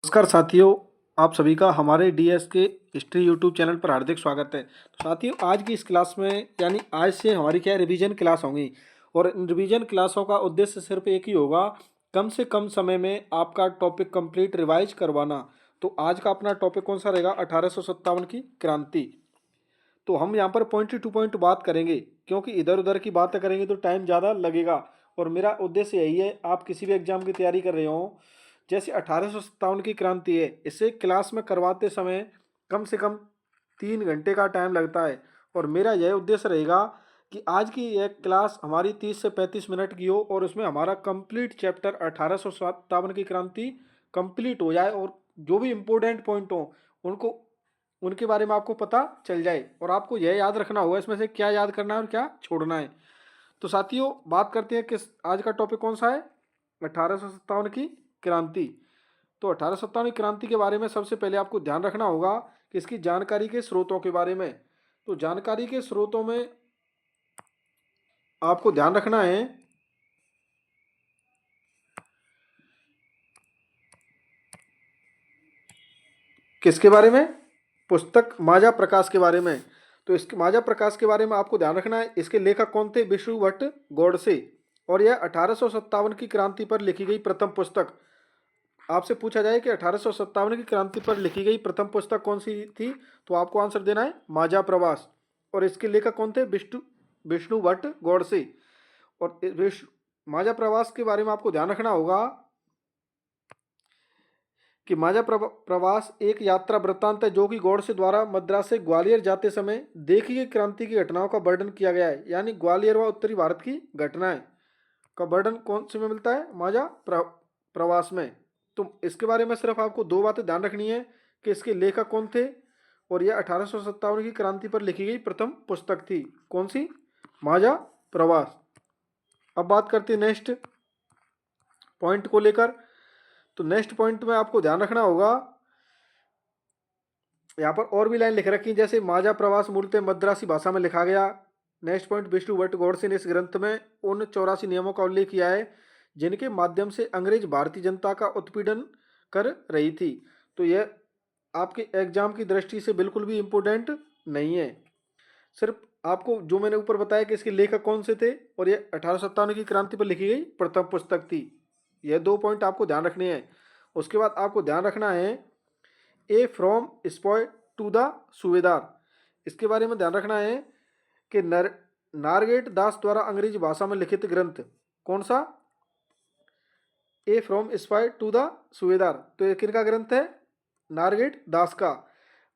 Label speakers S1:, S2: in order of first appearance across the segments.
S1: नमस्कार साथियों, आप सभी का हमारे डीएस के हिस्ट्री यूट्यूब चैनल पर हार्दिक स्वागत है। तो साथियों, आज की इस क्लास में यानी आज से हमारी क्या रिवीजन क्लास होंगी और इन रिवीजन क्लासों का उद्देश्य सिर्फ एक ही होगा, कम से कम समय में आपका टॉपिक कंप्लीट रिवाइज करवाना। तो आज का अपना टॉपिक कौन सा रहेगा? 1857 की क्रांति। तो हम यहाँ पर पॉइंट टू पॉइंट बात करेंगे, क्योंकि इधर उधर की बातें करेंगे तो टाइम ज़्यादा लगेगा। और मेरा उद्देश्य यही है, आप किसी भी एग्जाम की तैयारी कर रहे हो, जैसे 1857 की क्रांति है, इसे क्लास में करवाते समय कम से कम 3 घंटे का टाइम लगता है। और मेरा यह उद्देश्य रहेगा कि आज की यह क्लास हमारी 30 से 35 मिनट की हो और उसमें हमारा कंप्लीट चैप्टर 1857 की क्रांति कंप्लीट हो जाए और जो भी इम्पोर्टेंट पॉइंट हो उनको उनके बारे में आपको पता चल जाए। और आपको यह याद रखना होगा इसमें से क्या याद करना है और क्या छोड़ना है। तो साथियों, बात करते हैं किस आज का टॉपिक कौन सा है? 1857 की क्रांति। तो 1857 की क्रांति के बारे में सबसे पहले आपको ध्यान रखना होगा कि इसकी जानकारी के स्रोतों के बारे में। तो जानकारी के स्रोतों में आपको ध्यान रखना है किसके बारे में? पुस्तक माजा प्रकाश के बारे में। तो इसके माजा प्रकाश के बारे में आपको ध्यान रखना है, इसके लेखक कौन थे? विष्णु भट्ट गोडसे। और यह 1857 की क्रांति पर लिखी गई प्रथम पुस्तक। आपसे पूछा जाए कि 1857 की क्रांति पर लिखी गई प्रथम पुस्तक कौन सी थी, तो आपको आंसर देना है माजा प्रवास। और इसके लेखक कौन थे? विष्णु विष्णु भट्ट गोडसे। और माजा प्रवास के बारे में आपको ध्यान रखना होगा कि माजा प्रवास एक यात्रा वृत्तांत है जो कि गोडसे द्वारा मद्रास से ग्वालियर जाते समय देखी गई क्रांति की घटनाओं का वर्णन किया गया है। यानी ग्वालियर व उत्तरी भारत की घटनाएं का वर्णन कौन से में मिलता है? माजा प्रवास में। तो इसके बारे में सिर्फ आपको दो बातें ध्यान रखनी है कि इसके लेखक कौन थे और यह 1857 की क्रांति पर लिखी गई प्रथम पुस्तक थी। कौन सी? माजा प्रवास। अब बात करते हैं नेक्स्ट पॉइंट को लेकर। तो नेक्स्ट पॉइंट में आपको ध्यान रखना होगा, यहाँ पर और भी लाइन लिख रखी है, जैसे माजा प्रवास मूलतः मद्रासी भाषा में लिखा गया। नेक्स्ट पॉइंट, विष्णु भट्ट गोडसे ने इस ग्रंथ में उन 84 नियमों का उल्लेख किया है जिनके माध्यम से अंग्रेज भारतीय जनता का उत्पीड़न कर रही थी। तो यह आपके एग्जाम की दृष्टि से बिल्कुल भी इम्पोर्टेंट नहीं है। सिर्फ आपको जो मैंने ऊपर बताया कि इसके लेखक कौन से थे और यह 1857 की क्रांति पर लिखी गई प्रथम पुस्तक थी, यह दो पॉइंट आपको ध्यान रखने हैं। उसके बाद आपको ध्यान रखना है ए फ्रॉम स्पॉय टू द सूबेदार। इसके बारे में ध्यान रखना है कि नारगेट दास द्वारा अंग्रेजी भाषा में लिखित ग्रंथ कौन सा? ए फ्रॉम स्पाई टू द सूबेदार। तो ये किनका ग्रंथ है? नारगेट दास का।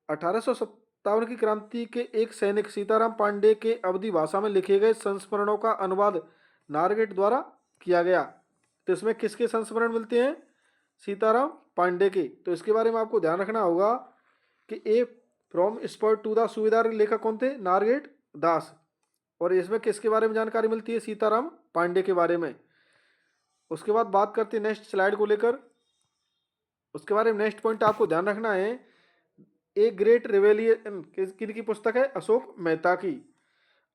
S1: 1857 की क्रांति के एक सैनिक सीताराम पांडे के अवधी भाषा में लिखे गए संस्मरणों का अनुवाद नारगेट द्वारा किया गया। तो इसमें किसके संस्मरण मिलते हैं? सीताराम पांडे के। तो इसके बारे में आपको ध्यान रखना होगा कि ए फ्रॉम स्पॉट टू द सूबेदार के लेखक कौन थे? नारगेट दास। और इसमें किसके बारे में जानकारी मिलती है? सीताराम पांडे के बारे में। उसके बाद बात करते हैं नेक्स्ट स्लाइड को लेकर। उसके बारे में नेक्स्ट पॉइंट आपको ध्यान रखना है, ए ग्रेट रिवेलियन किनकी पुस्तक है? अशोक मेहता की।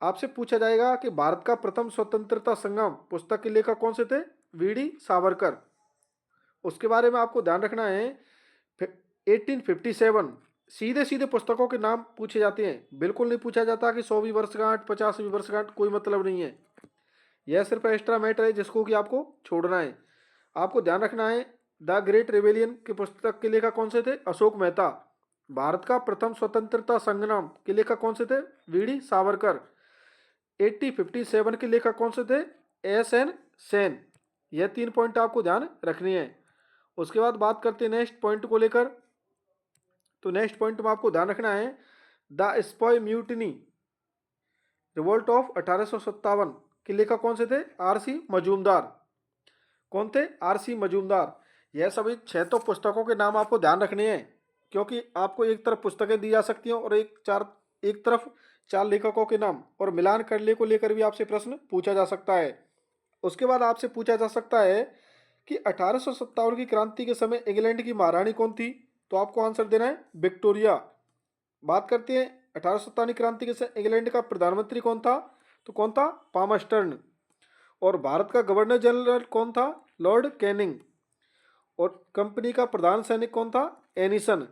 S1: आपसे पूछा जाएगा कि भारत का प्रथम स्वतंत्रता संग्राम पुस्तक के लेखक कौन से थे? वीडी सावरकर। उसके बारे में आपको ध्यान रखना है 1857। सीधे सीधे पुस्तकों के नाम पूछे जाते हैं, बिल्कुल नहीं पूछा जाता कि 100वीं वर्षगांठ 50वीं वर्षगांठ, कोई मतलब नहीं है। यह सिर्फ एक्स्ट्रा मैटर है जिसको कि आपको छोड़ना है। आपको ध्यान रखना है द ग्रेट रेवेलियन की पुस्तक के लेखक कौन से थे? अशोक मेहता। भारत का प्रथम स्वतंत्रता संग्राम के लेखक कौन से थे? वीडी सावरकर। 1857 के लेखक कौन से थे? S N Sen. यह 3 पॉइंट आपको ध्यान रखनी है। उसके बाद बात करते हैं नेक्स्ट पॉइंट को लेकर। तो नेक्स्ट पॉइंट में आपको ध्यान रखना है द स्पॉय म्यूटिनी रिवोल्ट ऑफ 1857 के लेखक कौन से थे? आर.सी. मजूमदार। कौन थे? आर.सी. मजूमदार। यह सभी 6 तो पुस्तकों के नाम आपको ध्यान रखने हैं, क्योंकि आपको एक तरफ पुस्तकें दी जा सकती हैं और एक तरफ 4 लेखकों के नाम और मिलान करने को लेकर भी आपसे प्रश्न पूछा जा सकता है। उसके बाद आपसे पूछा जा सकता है कि 1857 की क्रांति के समय इंग्लैंड की महारानी कौन थी? तो आपको आंसर देना है विक्टोरिया। बात करते हैं 1857 क्रांति के समय इंग्लैंड का प्रधानमंत्री कौन था? तो कौन था? पामस्टर्न। और भारत का गवर्नर जनरल कौन था? Lord Canning. और कंपनी का प्रधान सैनिक कौन था? एनिसन।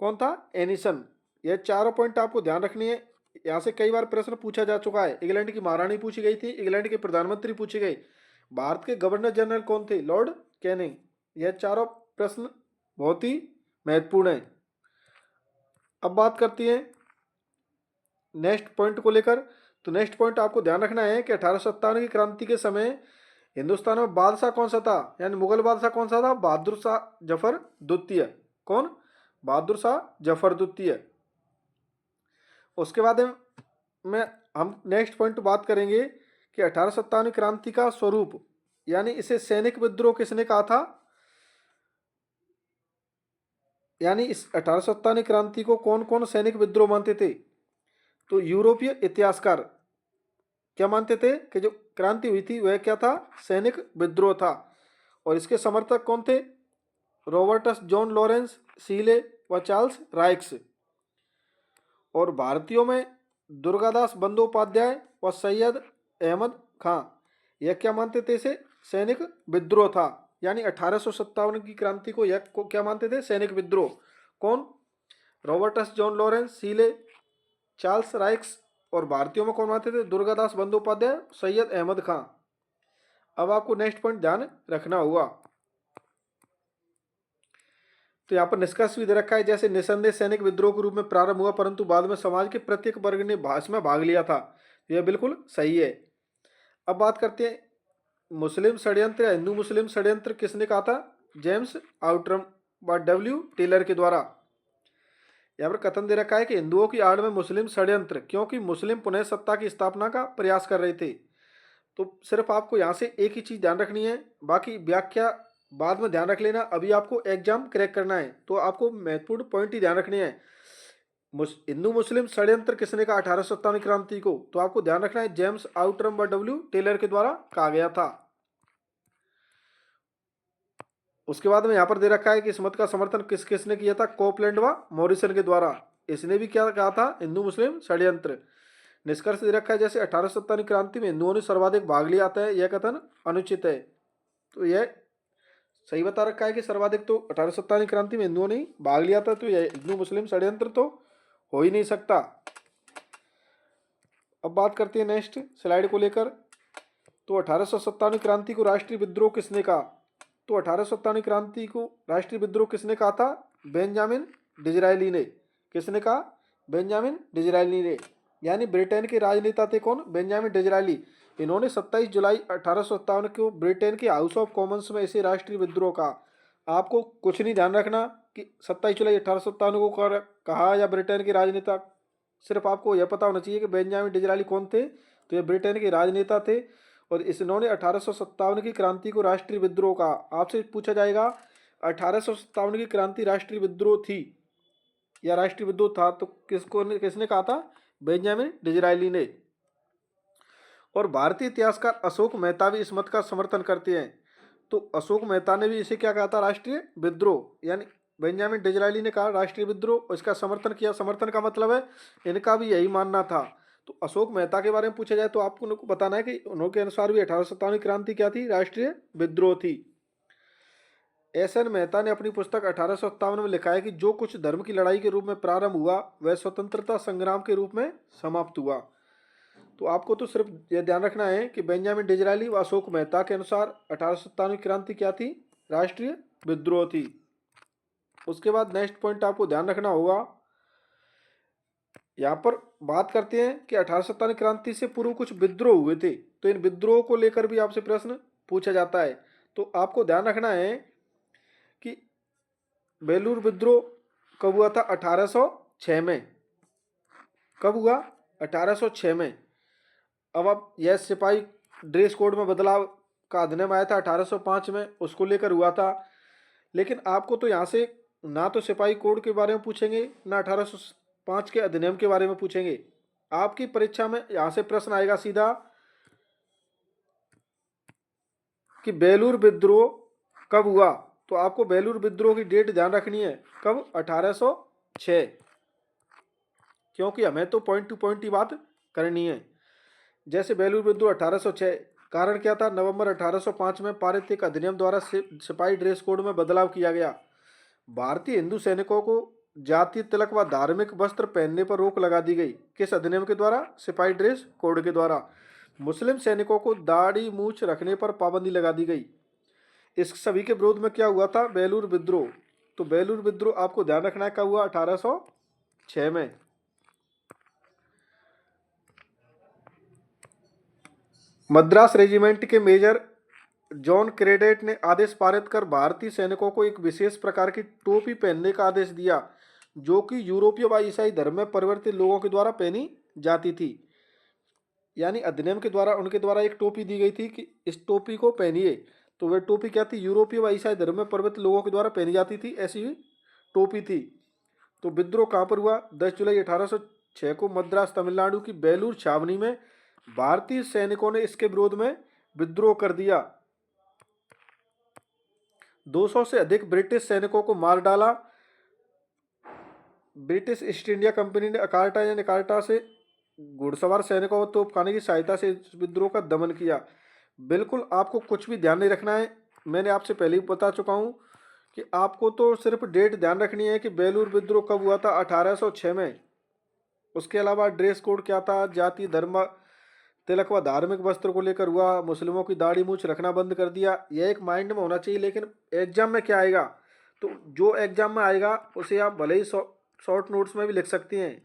S1: कौन था? एनिसन। यह चारों पॉइंट आपको ध्यान रखनी है। यहाँ से कई बार प्रश्न पूछा जा चुका है। इंग्लैंड की महारानी पूछी गई थी, इंग्लैंड के प्रधानमंत्री पूछे गए, भारत के गवर्नर जनरल कौन थे? Lord Canning. यह चारों प्रश्न बहुत ही महत्वपूर्ण है। अब बात करती है नेक्स्ट पॉइंट को लेकर। तो नेक्स्ट पॉइंट आपको ध्यान रखना है कि 1857 की क्रांति के समय हिंदुस्तान में बादशाह कौन सा था, यानी मुगल बादशाह कौन सा था? बहादुर शाह जफर द्वितीय। कौन? बहादुर शाह जफर द्वितीय। उसके बाद में हम नेक्स्ट पॉइंट बात करेंगे कि 1857 क्रांति का स्वरूप, यानी इसे सैनिक विद्रोह किसने कहा था, यानी इस 1857 क्रांति को कौन कौन सैनिक विद्रोह मानते थे? तो यूरोपीय इतिहासकार क्या मानते थे कि जो क्रांति हुई थी वह क्या था? सैनिक विद्रोह था। और इसके समर्थक कौन थे? रॉबर्टस जॉन लॉरेंस, सीले व चार्ल्स राइक्स। और भारतीयों में दुर्गादास बंदोपाध्याय व सैयद अहमद खां, यह क्या मानते थे? इसे सैनिक विद्रोह था। यानी 1857 की क्रांति को यह क्या मानते थे? सैनिक विद्रोह। कौन? Roberts John Lawrence, Seeley, Charles Raikes. और भारतीयों में कौन मानते थे? दुर्गादास बंदोपाध्याय, सैयद अहमद खां। अब आपको नेक्स्ट पॉइंट ध्यान रखना होगा। तो यहाँ पर निष्कर्ष भी दे रखा है, जैसे निसंदेह सैनिक विद्रोह के रूप में प्रारंभ हुआ, परंतु बाद में समाज के प्रत्येक वर्ग ने इसमें भाग लिया था। यह बिल्कुल सही है। अब बात करते हैं मुस्लिम षड्यंत्र या हिंदू मुस्लिम षड्यंत्र किसने कहा था? जेम्स आउटरम व डब्ल्यू टेलर के द्वारा। यहाँ पर कथन दे रखा है कि हिंदुओं की आड़ में मुस्लिम षड्यंत्र, क्योंकि मुस्लिम पुनः सत्ता की स्थापना का प्रयास कर रहे थे। तो सिर्फ आपको यहाँ से एक ही चीज़ ध्यान रखनी है, बाकी व्याख्या बाद में ध्यान रख लेना। अभी आपको एग्जाम क्रैक करना है तो आपको महत्वपूर्ण पॉइंट ही ध्यान रखने हैं। हिंदू मुस्लिम षड्यंत्र किसने कहा 1857 क्रांति को? तो आपको ध्यान रखना है जेम्स आउटरम व डब्ल्यू टेलर के द्वारा कहा गया था। उसके बाद में यहाँ पर दे रखा है कि इस मत का समर्थन किस किसने किया था? कोपलैंड व मॉरिसन के द्वारा। इसने भी क्या कहा था? हिंदू मुस्लिम षड्यंत्र। निष्कर्ष दे रखा है जैसे 1857 क्रांति में हिंदुओं ने सर्वाधिक भाग लिया था, यह कथन अनुचित है। तो यह सही बता रखा है कि सर्वाधिक तो 1857 क्रांति में हिंदुओं ने भाग लिया था, तो यह हिंदू मुस्लिम षड्यंत्र तो हो ही नहीं सकता। अब बात करते हैं नेक्स्ट स्लाइड को लेकर। तो 1857 क्रांति को राष्ट्रीय विद्रोह किसने कहा? तो 1857 क्रांति को राष्ट्रीय विद्रोह किसने कहा था? बेंजामिन डिज़रायली ने। किसने कहा? बेंजामिन डिज़रायली ने। यानी ब्रिटेन के राजनेता थे कौन? Benjamin Disraeli. इन्होंने 27 जुलाई 1857 को ब्रिटेन के हाउस ऑफ कॉमन्स में इसे राष्ट्रीय विद्रोह कहा। आपको कुछ नहीं ध्यान रखना कि 27 जुलाई 1857 को कहा या ब्रिटेन के राजनेता, सिर्फ आपको यह पता होना चाहिए कि बेंजामिन डिज़रायली कौन थे। तो ये ब्रिटेन के राजनेता थे और इन्होंने 1857 की क्रांति को राष्ट्रीय विद्रोह कहा। आपसे पूछा जाएगा 1857 की क्रांति राष्ट्रीय विद्रोह थी या राष्ट्रीय विद्रोह था, तो किसने कहा था? बेंजामिन डिज़रायली ने। और भारतीय इतिहासकार अशोक मेहता भी इस मत का समर्थन करते हैं। तो अशोक मेहता ने भी इसे क्या कहा था? राष्ट्रीय विद्रोह। यानी बेंजामिन डिज़रायली ने कहा राष्ट्रीय विद्रोह और इसका समर्थन किया। समर्थन का मतलब है इनका भी यही मानना था। तो अशोक मेहता के बारे में पूछा जाए तो आपको उनको बताना है कि उनके अनुसार भी 1857 क्रांति क्या थी? राष्ट्रीय विद्रोह थी। एस.एन. मेहता ने अपनी पुस्तक 1857 में लिखा है कि जो कुछ धर्म की लड़ाई के रूप में प्रारंभ हुआ वह स्वतंत्रता संग्राम के रूप में समाप्त हुआ। तो आपको तो सिर्फ यह ध्यान रखना है कि बेंजामिन डिज़रायली व अशोक मेहता के अनुसार 1857 की क्रांति क्या थी? राष्ट्रीय विद्रोह थी। उसके बाद नेक्स्ट पॉइंट आपको ध्यान रखना होगा, यहाँ पर बात करते हैं कि 1857 क्रांति से पूर्व कुछ विद्रोह हुए थे, तो इन विद्रोह को लेकर भी आपसे प्रश्न पूछा जाता है। तो आपको ध्यान रखना है कि बेलूर विद्रोह कब हुआ था? 1806 में। कब हुआ? 1806 में। अब यह सिपाही ड्रेस कोड में बदलाव का अधिनियम आया था 1805 में, उसको लेकर हुआ था। लेकिन आपको तो यहाँ से ना तो सिपाही कोड के बारे में पूछेंगे ना 1805 के अधिनियम के बारे में पूछेंगे। आपकी परीक्षा में यहाँ से प्रश्न आएगा सीधा कि बेलूर विद्रोह कब हुआ। तो आपको बेलूर विद्रोह की डेट ध्यान रखनी है, कब? 1806। क्योंकि हमें तो पॉइंट टू पॉइंट ही बात करनी है। जैसे बेलूर विद्रोह 1806 कारण क्या था? नवंबर 1805 में पारित एक अधिनियम द्वारा सिपाही ड्रेस कोड में बदलाव किया गया। भारतीय हिंदू सैनिकों को जातीय तिलक व धार्मिक वस्त्र पहनने पर रोक लगा दी गई। किस अधिनियम के द्वारा? सिपाही ड्रेस कोड के द्वारा। मुस्लिम सैनिकों को दाढ़ी मूछ रखने पर पाबंदी लगा दी गई। इस सभी के विरोध में क्या हुआ था? बेलूर विद्रोह। तो बेलूर विद्रोह आपको ध्यान रखना है कब हुआ? 1806 में। मद्रास रेजिमेंट के मेजर जॉन क्रेडेट ने आदेश पारित कर भारतीय सैनिकों को एक विशेष प्रकार की टोपी पहनने का आदेश दिया, जो कि यूरोपीय व ईसाई धर्म में परिवर्तित लोगों के द्वारा पहनी जाती थी। यानी अधिनियम के द्वारा उनके द्वारा एक टोपी दी गई थी कि इस टोपी को पहनिए। तो वह टोपी क्या थी? यूरोपीय व ईसाई धर्म में परिवर्तित लोगों के द्वारा पहनी जाती थी, ऐसी टोपी थी। तो विद्रोह कहाँ पर हुआ? 10 जुलाई 1806 को मद्रास तमिलनाडु की बेलूर छावनी में भारतीय सैनिकों ने इसके विरोध में विद्रोह कर दिया। 200 से अधिक ब्रिटिश सैनिकों को मार डाला। ब्रिटिश ईस्ट इंडिया कंपनी ने अकाल्टा या निकाल्टा से घुड़सवार सैनिकों और तोपखाने की सहायता से इस विद्रोह का दमन किया। बिल्कुल आपको कुछ भी ध्यान नहीं रखना है, मैंने आपसे पहले ही बता चुका हूँ कि आपको तो सिर्फ डेट ध्यान रखनी है कि बेलूर विद्रोह कब हुआ था? 1806 में। उसके अलावा ड्रेस कोड क्या था? जाति धर्म तिलक व धार्मिक वस्त्र को लेकर हुआ। मुस्लिमों की दाढ़ी मूछ रखना बंद कर दिया। यह एक माइंड में होना चाहिए। लेकिन एग्जाम में क्या आएगा? तो जो एग्जाम में आएगा उसे आप भले ही शॉर्ट नोट्स में भी लिख सकती हैं।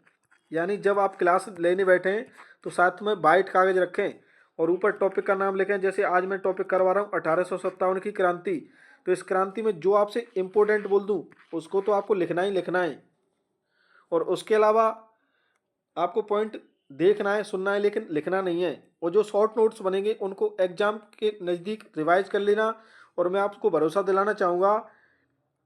S1: यानी जब आप क्लास लेने बैठें तो साथ में वाइट कागज रखें और ऊपर टॉपिक का नाम लिखें। जैसे आज मैं टॉपिक करवा रहा हूँ 1857 की क्रांति, तो इस क्रांति में जो आपसे इम्पोर्टेंट बोल दूँ उसको तो आपको लिखना ही लिखना है। और उसके अलावा आपको पॉइंट देखना है, सुनना है, लेकिन लिखना नहीं है। और जो शॉर्ट नोट्स बनेंगे उनको एग्जाम के नज़दीक रिवाइज कर लेना। और मैं आपको भरोसा दिलाना चाहूँगा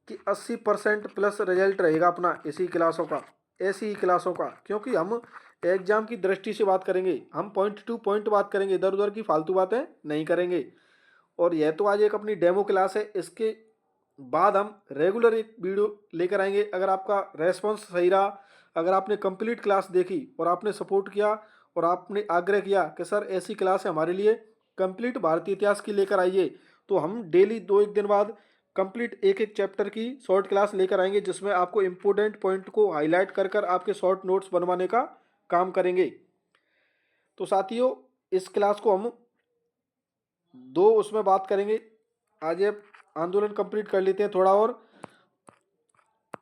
S1: कि 80% प्लस रिजल्ट रहेगा अपना इसी क्लासों का, ऐसी ही क्लासों का। क्योंकि हम एग्जाम की दृष्टि से बात करेंगे, हम पॉइंट टू पॉइंट बात करेंगे, इधर उधर की फालतू बातें नहीं करेंगे। और यह तो आज एक अपनी डेमो क्लास है, इसके बाद हम रेगुलर एक वीडियो लेकर आएंगे। अगर आपका रेस्पॉन्स सही रहा, अगर आपने कंप्लीट क्लास देखी और आपने सपोर्ट किया और आपने आग्रह किया कि सर ऐसी क्लास है हमारे लिए, कंप्लीट भारतीय इतिहास की लेकर आइए, तो हम डेली 2-1 दिन बाद कंप्लीट एक एक चैप्टर की शॉर्ट क्लास लेकर आएंगे, जिसमें आपको इम्पोर्टेंट पॉइंट को हाईलाइट कर कर आपके शॉर्ट नोट्स बनवाने का काम करेंगे। तो साथियों, इस क्लास को हम दो उसमें बात करेंगे। आज ये आंदोलन कंप्लीट कर लेते हैं थोड़ा और।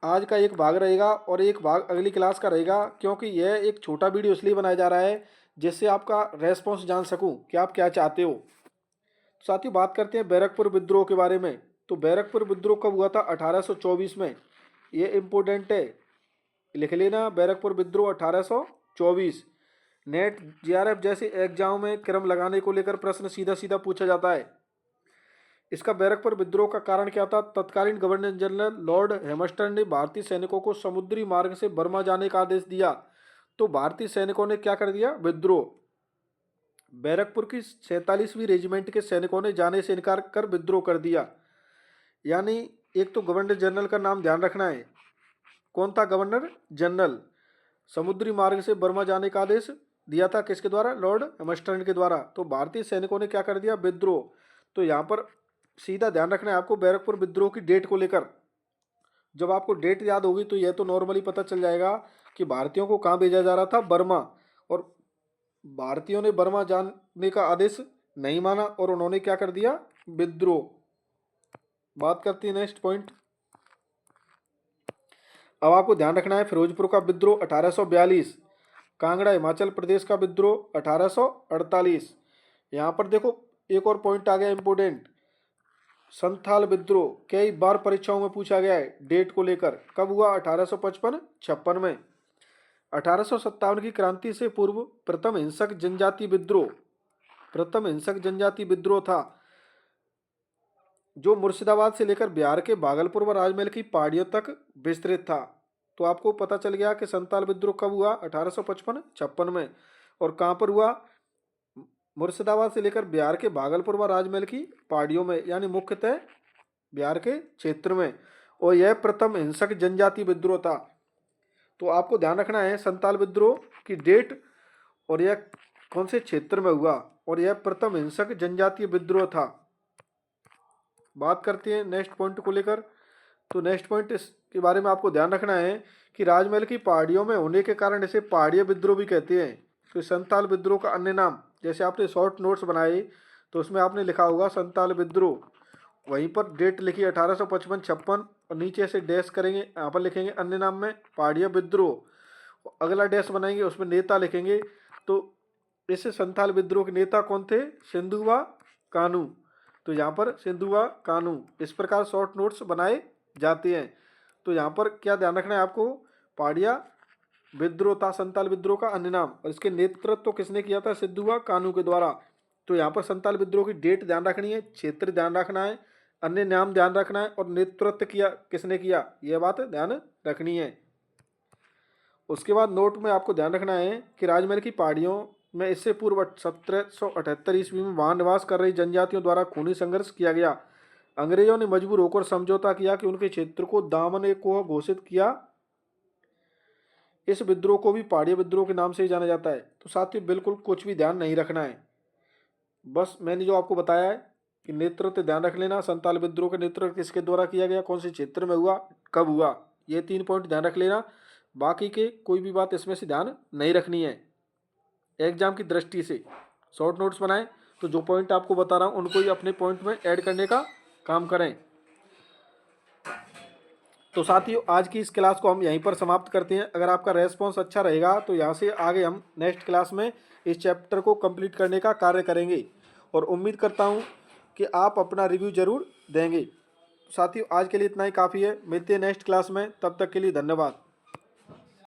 S1: आज का एक भाग रहेगा और एक भाग अगली क्लास का रहेगा, क्योंकि यह एक छोटा वीडियो इसलिए बनाया जा रहा है जिससे आपका रेस्पॉन्स जान सकूं कि आप क्या चाहते हो। साथियों, बात करते हैं बैरकपुर विद्रोह के बारे में। तो बैरकपुर विद्रोह कब हुआ था? 1824 में। ये इम्पोर्टेंट है, लिख लेना। बैरकपुर विद्रोह 1824। नेट जेआरएफ जैसे एग्जाम में क्रम लगाने को लेकर प्रश्न सीधा सीधा पूछा जाता है। इसका बैरकपुर विद्रोह का कारण क्या था? तत्कालीन गवर्नर जनरल लॉर्ड हेमस्टन ने भारतीय सैनिकों को समुद्री मार्ग से बर्मा जाने का आदेश दिया। तो भारतीय सैनिकों ने क्या कर दिया? विद्रोह। बैरकपुर की 47वीं रेजिमेंट के सैनिकों ने जाने से इनकार कर विद्रोह कर दिया। यानी एक तो गवर्नर जनरल का नाम ध्यान रखना है। कौन था गवर्नर जनरल? समुद्री मार्ग से बर्मा जाने का आदेश दिया था किसके द्वारा? लॉर्ड हेमस्टन के द्वारा। तो भारतीय सैनिकों ने क्या कर दिया? विद्रोह। तो यहाँ पर सीधा ध्यान रखना है आपको बैरकपुर विद्रोह की डेट को लेकर। जब आपको डेट याद होगी तो यह तो नॉर्मली पता चल जाएगा कि भारतीयों को कहाँ भेजा जा रहा था? बर्मा। और भारतीयों ने बर्मा जाने का आदेश नहीं माना और उन्होंने क्या कर दिया? विद्रोह। बात करते हैं नेक्स्ट पॉइंट। अब आपको ध्यान रखना है फिरोजपुर का विद्रोह 1842, कांगड़ा हिमाचल प्रदेश का विद्रोह 1848। यहाँ पर देखो एक और पॉइंट आ गया इंपोर्टेंट, संथाल विद्रोह। कई बार परीक्षाओं में पूछा गया है डेट को लेकर। कब हुआ? 1855-56 में। 1857 की क्रांति से पूर्व प्रथम हिंसक जनजाति विद्रोह था, जो मुर्शिदाबाद से लेकर बिहार के भागलपुर व राजमहल की पहाड़ियों तक विस्तृत था। तो आपको पता चल गया कि संथाल विद्रोह कब हुआ? 1855-56 में। और कहाँ पर हुआ? मुर्शिदाबाद से लेकर बिहार के भागलपुर व राजमहल की पहाड़ियों में, यानी मुख्यतः बिहार के क्षेत्र में। और यह प्रथम हिंसक जनजाति विद्रोह था। तो आपको ध्यान रखना है संथाल विद्रोह की डेट और यह कौन से क्षेत्र में हुआ और यह प्रथम हिंसक जनजातीय विद्रोह था। बात करते हैं नेक्स्ट पॉइंट को लेकर। तो नेक्स्ट पॉइंट इसके बारे में आपको ध्यान रखना है कि राजमहल की पहाड़ियों में होने के कारण इसे पहाड़िया विद्रोह भी कहते हैं। तो संताल विद्रोह का अन्य नाम, जैसे आपने शॉर्ट नोट्स बनाए तो उसमें आपने लिखा होगा संताल विद्रोह, वहीं पर डेट लिखी 1855-56 और नीचे से डैश करेंगे, यहाँ पर लिखेंगे अन्य नाम में पहाड़िया विद्रोह, अगला डैश बनाएंगे उसमें नेता लिखेंगे। तो इस संथाल विद्रोह के नेता कौन थे? सिंधुवा कानू। तो यहाँ पर सिंधुवा कानू, इस प्रकार शॉर्ट नोट्स बनाए जाते हैं। तो यहाँ पर क्या ध्यान रखना है आपको? पहाड़िया विद्रोह था संताल विद्रोह का अन्य नाम, और इसके नेतृत्व तो किसने किया था? सिंधुवा कानू के द्वारा। तो यहाँ पर संताल विद्रोह की डेट ध्यान रखनी है, क्षेत्र ध्यान रखना है, अन्य नाम ध्यान रखना है, और नेतृत्व किया किसने किया, यह बात ध्यान रखनी है। उसके बाद नोट में आपको ध्यान रखना है कि राजमहल की पहाड़ियों में इससे पूर्व 1778 ईस्वी में वहां निवास कर रही जनजातियों द्वारा खूनी संघर्ष किया गया। अंग्रेजों ने मजबूर होकर समझौता किया कि उनके क्षेत्र को दामन को घोषित किया। इस विद्रोह को भी पहाड़िया विद्रोह के नाम से ही जाना जाता है। तो साथियों बिल्कुल कुछ भी ध्यान नहीं रखना है, बस मैंने जो आपको बताया है कि नेतृत्व ध्यान रख लेना, संताल विद्रोह का नेतृत्व किसके द्वारा किया गया, कौन से क्षेत्र में हुआ, कब हुआ, ये 3 पॉइंट ध्यान रख लेना। बाकी के कोई भी बात इसमें से ध्यान नहीं रखनी है। एग्जाम की दृष्टि से शॉर्ट नोट्स बनाएं तो जो पॉइंट आपको बता रहा हूँ उनको ही अपने पॉइंट में ऐड करने का काम करें। तो साथियों आज की इस क्लास को हम यहीं पर समाप्त करते हैं। अगर आपका रेस्पॉन्स अच्छा रहेगा तो यहाँ से आगे हम नेक्स्ट क्लास में इस चैप्टर को कंप्लीट करने का कार्य करेंगे, और उम्मीद करता हूँ कि आप अपना रिव्यू जरूर देंगे। साथियों आज के लिए इतना ही काफ़ी है, मिलते हैं नेक्स्ट क्लास में, तब तक के लिए धन्यवाद।